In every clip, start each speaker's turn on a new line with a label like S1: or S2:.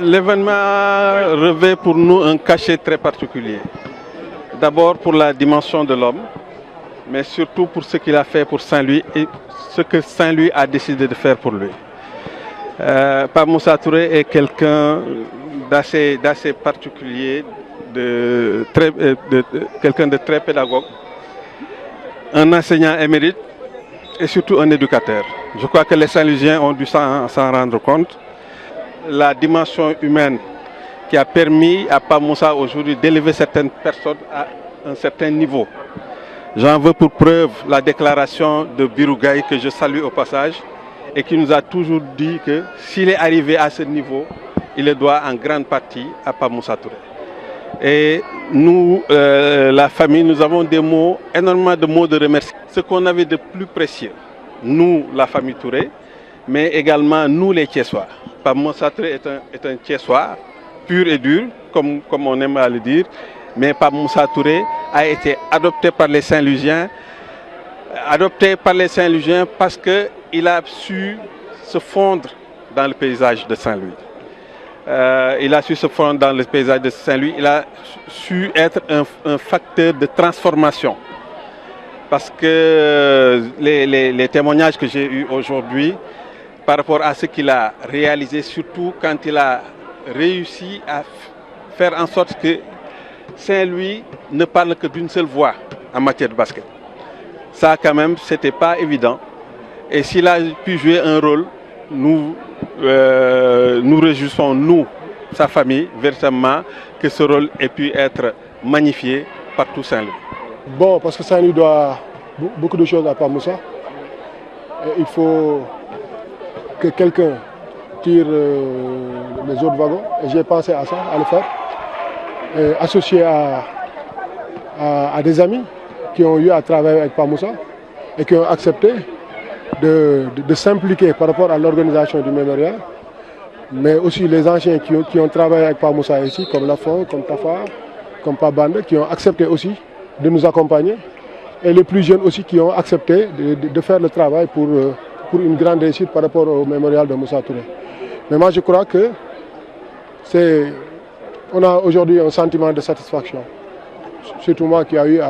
S1: L'événement revêt pour nous un cachet très particulier. D'abord pour la dimension de l'homme, mais surtout pour ce qu'il a fait pour Saint-Louis et ce que Saint-Louis a décidé de faire pour lui. Pape Moussa Touré est quelqu'un d'assez particulier, quelqu'un de très pédagogue, un enseignant émérite et surtout un éducateur. Je crois que les Saint-Louisiens ont dû s'en rendre compte. La dimension humaine qui a permis à Pape Moussa aujourd'hui d'élever certaines personnes à un certain niveau. J'en veux pour preuve la déclaration de Birougaï que je salue au passage et qui nous a toujours dit que s'il est arrivé à ce niveau, il le doit en grande partie à Pape Moussa Touré. Et nous, la famille, nous avons énormément de mots de remerciement. Ce qu'on avait de plus précieux, nous, la famille Touré, mais également nous les Thiessois. Pape Moussa Touré est un Thiessois pur et dur, comme on aime à le dire, mais Pape Moussa Touré a été adopté par les Saint-Louisiens, parce qu'il a su se fondre dans le paysage de Saint-Louis. Il a su se fondre dans le paysage de Saint-Louis, il a su être un facteur de transformation. Parce que les témoignages que j'ai eus aujourd'hui, par rapport à ce qu'il a réalisé, surtout quand il a réussi à faire en sorte que Saint-Louis ne parle que d'une seule voix en matière de basket. Ça, quand même, ce n'était pas évident. Et s'il a pu jouer un rôle, nous réjouissons, nous, sa famille, véritablement, que ce rôle ait pu être magnifié par tout Saint-Louis.
S2: Bon, parce que Saint-Louis doit beaucoup de choses à Pape Moussa. Et il faut que quelqu'un tire les autres wagons. Et j'ai pensé à ça, à le faire. Et associé à des amis qui ont eu à travailler avec Pape Moussa et qui ont accepté de s'impliquer par rapport à l'organisation du mémorial. Mais aussi les anciens qui ont travaillé avec Pape Moussa ici, comme Lafont, comme Tafa, comme Pape Bande, qui ont accepté aussi de nous accompagner. Et les plus jeunes aussi qui ont accepté de faire le travail pour une grande réussite par rapport au mémorial de Moussa Touré. Mais moi je crois que on a aujourd'hui un sentiment de satisfaction. Surtout moi qui ai eu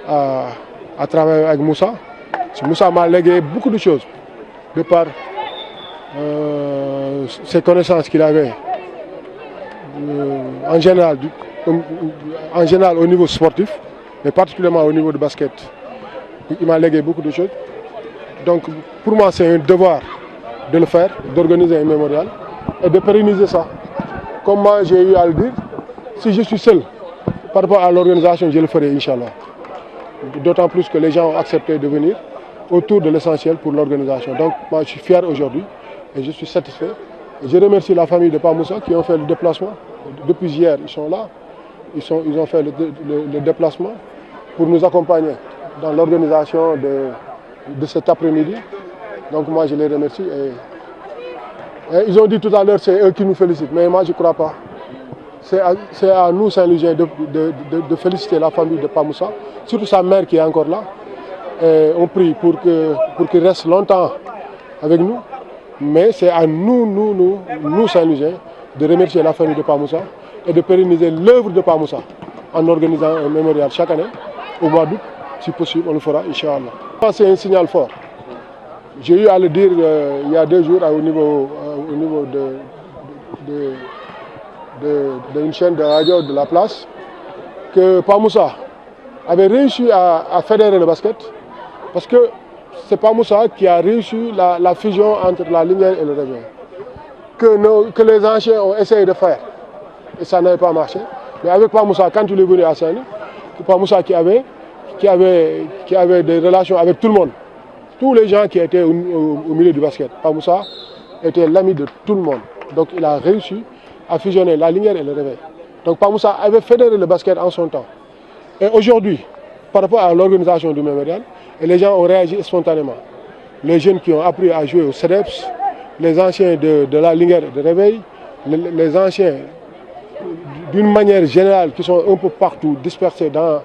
S2: à travailler avec Moussa. Moussa m'a légué beaucoup de choses de par ses connaissances qu'il avait en général au niveau sportif, mais particulièrement au niveau du basket. Il m'a légué beaucoup de choses. Donc pour moi c'est un devoir de le faire, d'organiser un mémorial et de pérenniser ça. Comme moi j'ai eu à le dire, si je suis seul par rapport à l'organisation, je le ferai, Inch'Allah. D'autant plus que les gens ont accepté de venir autour de l'essentiel pour l'organisation. Donc moi je suis fier aujourd'hui et je suis satisfait. Et je remercie la famille de Pape Moussa qui ont fait le déplacement. Depuis hier, ils sont là. Ils ont fait le déplacement pour nous accompagner dans l'organisation de cet après-midi. Donc moi je les remercie. Et ils ont dit tout à l'heure c'est eux qui nous félicitent, mais moi je ne crois pas. C'est à nous Saint-Louisiens de féliciter la famille de Pape Moussa, surtout sa mère qui est encore là. Et on prie pour qu'il reste longtemps avec nous. Mais c'est à nous Saint-Louisiens, de remercier la famille de Pape Moussa et de pérenniser l'œuvre de Pape Moussa en organisant un mémorial chaque année, au mois d'août, si possible, on le fera, Inch'Allah. C'est un signal fort. J'ai eu à le dire il y a 2 jours au niveau d'une chaîne de radio de la place, que Pape Moussa avait réussi à fédérer le basket, parce que c'est Pape Moussa qui a réussi la fusion entre la lumière et le réveil. Que les anciens ont essayé de faire, et ça n'avait pas marché. Mais avec Pape Moussa, quand il est venu à Saint-Louis, Pape Moussa qui avait des relations avec tout le monde, tous les gens qui étaient au milieu du basket. Pape Moussa était l'ami de tout le monde. Donc il a réussi à fusionner la lumière et le réveil. Donc Pape Moussa avait fédéré le basket en son temps. Et aujourd'hui, par rapport à l'organisation du mémorial, les gens ont réagi spontanément. Les jeunes qui ont appris à jouer au CEDEPS, les anciens de la lumière et de réveil, les anciens d'une manière générale qui sont un peu partout dispersés dans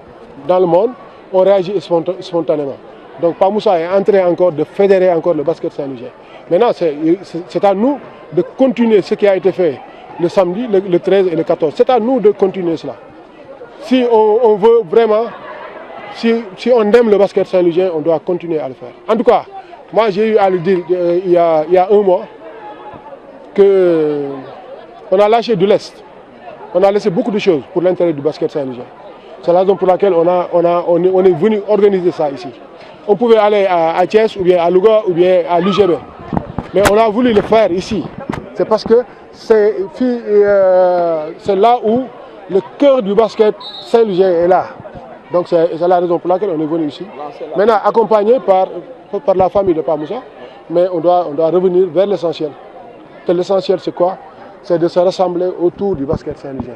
S2: le monde, ont réagi spontanément. Donc Pape Moussa est en train encore de fédérer encore le basket saint-louisien. Maintenant, c'est à nous de continuer ce qui a été fait le samedi, le 13 et le 14. C'est à nous de continuer cela. Si on veut vraiment, si on aime le basket saint-louisien, on doit continuer à le faire. En tout cas, moi j'ai eu à le dire il y a un mois qu'on a lâché de l'Est. On a laissé beaucoup de choses pour l'intérêt du basket saint-louisien. C'est la raison pour laquelle on est venu organiser ça ici. On pouvait aller à Thiès, ou bien à Louga, ou bien à l'UGB. Mais on a voulu le faire ici. C'est parce que c'est là où le cœur du basket saint-louisien est là. Donc c'est la raison pour laquelle on est venu ici. Maintenant, accompagné par la famille de Pa Moussa, mais on doit revenir vers l'essentiel. L'essentiel, c'est quoi? C'est de se rassembler autour du basket saint-louisien.